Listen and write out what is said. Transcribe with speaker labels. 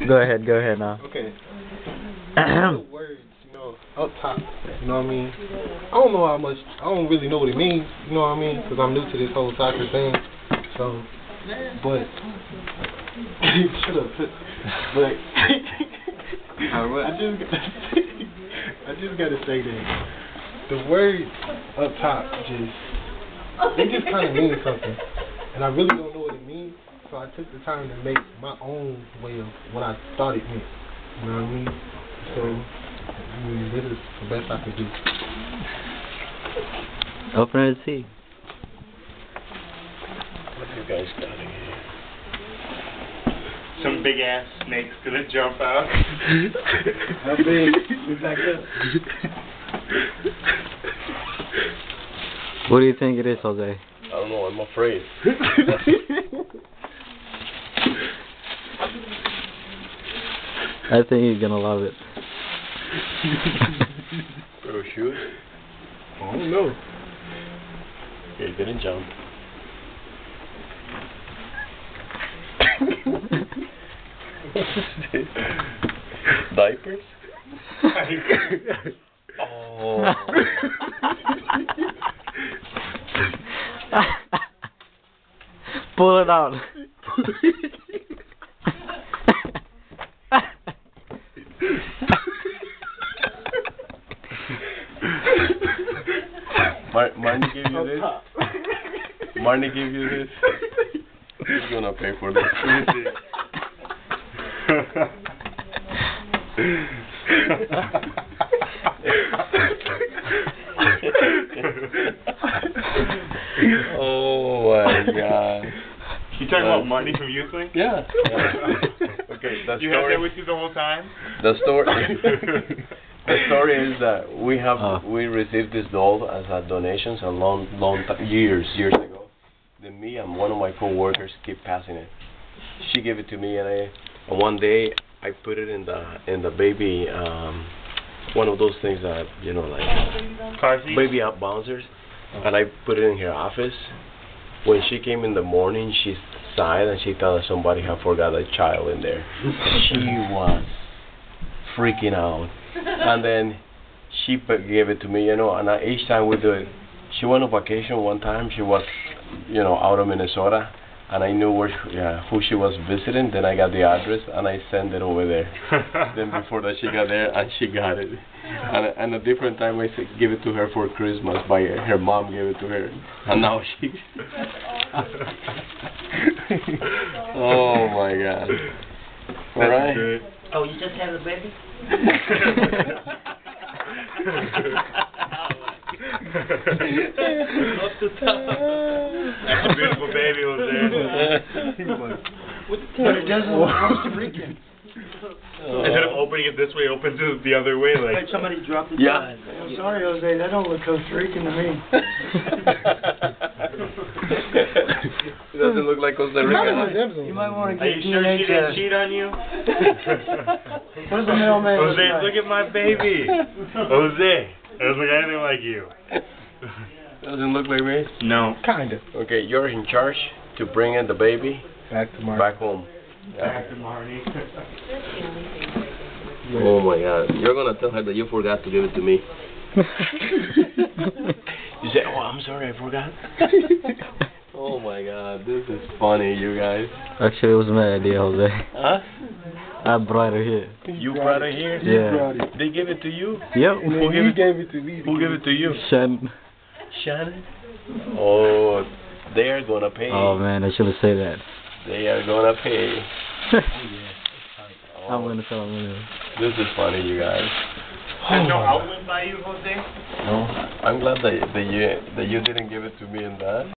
Speaker 1: Go ahead now.
Speaker 2: Okay. The words, up top, you know what I mean? I don't know how much, I don't really know what it means, you know what I mean? Because I'm new to this whole soccer thing, so, but, shut up, but, I just gotta say that the words up top they just kind of mean something, and I really don't know what it means, so I took the time to make my own way of what I thought it meant, you know what I mean? So, this is the best I could do.
Speaker 1: Open it and see.
Speaker 3: What do you guys got in here?
Speaker 4: Some big ass snake's gonna jump out.
Speaker 2: How big? Exactly.
Speaker 1: What do you think it is, Jose?
Speaker 3: I don't know, I'm afraid.
Speaker 1: I think he's gonna love it.
Speaker 3: Pair of shoes?
Speaker 2: I don't know.
Speaker 3: Okay, it didn't jump. Diapers? Oh.
Speaker 1: Pull it out.
Speaker 3: Marnie gave you this? Marnie gave you this? Who's gonna pay for this? Oh my god.
Speaker 4: You talking about Marnie from Youthling?
Speaker 3: Yeah. Okay, the
Speaker 4: You had that with you the whole time?
Speaker 3: The story. The story is that we received this doll as a donation a long years ago. Then me and one of my co-workers keep passing it. She gave it to me, and one day I put it in the baby one of those things that like
Speaker 4: car seat?
Speaker 3: baby up bouncers, and I put it in her office. When she came in the morning, she sighed and she thought that somebody had forgot a child in there. She was freaking out. And then she gave it to me, and each time we do it, she went on vacation one time. She was, out of Minnesota, and I knew who she was visiting. Then I got the address, and I sent it over there. Then before that, she got there, and she got it. And a different time, I give it to her for Christmas. Her mom gave it to her, and now she. Oh my God! All right.
Speaker 4: Good.
Speaker 5: Oh, you just had a baby?
Speaker 4: That's a beautiful baby over there.
Speaker 5: But it doesn't look Costa Rican.
Speaker 4: Instead of opening it this way, it opens it the other way. Like
Speaker 5: Somebody dropped it.
Speaker 3: Yeah.
Speaker 5: I'm sorry, Jose. That don't look Costa Rican to me.
Speaker 3: It doesn't look like Costa Rica.
Speaker 5: You might want to
Speaker 4: are
Speaker 5: get
Speaker 4: you sure
Speaker 5: DNA
Speaker 4: she didn't
Speaker 5: test.
Speaker 4: cheat on you?
Speaker 5: What does the mailman look
Speaker 4: Jose,
Speaker 5: like?
Speaker 4: look at my baby. Jose, doesn't look anything like you.
Speaker 3: Doesn't look like me?
Speaker 4: No.
Speaker 2: Kinda.
Speaker 3: Okay, you're in charge to bring in the baby
Speaker 2: Back to Mark.
Speaker 3: back home. Yeah.
Speaker 4: Back to Marnie.
Speaker 3: Oh my God. You're gonna tell her that you forgot to give it to me. You say, oh, I'm sorry, I forgot. Oh my God, this is funny, you guys.
Speaker 1: Actually, it was my idea, Jose.
Speaker 3: Huh?
Speaker 1: I brought her here.
Speaker 3: You brought it here?
Speaker 1: Yeah.
Speaker 3: They gave it to you?
Speaker 1: Yep.
Speaker 2: And then
Speaker 3: Who
Speaker 2: he
Speaker 3: gave
Speaker 2: gave it to me.
Speaker 3: Who gave it to you?
Speaker 1: Shannon.
Speaker 3: Shannon? Oh, they are gonna pay.
Speaker 1: Oh man, I shouldn't say that.
Speaker 3: They are gonna pay.
Speaker 1: I'm gonna tell him.
Speaker 3: This is funny, you guys.
Speaker 4: There's no outlet by you, Jose?
Speaker 3: No, I'm glad that you didn't give it to me in that.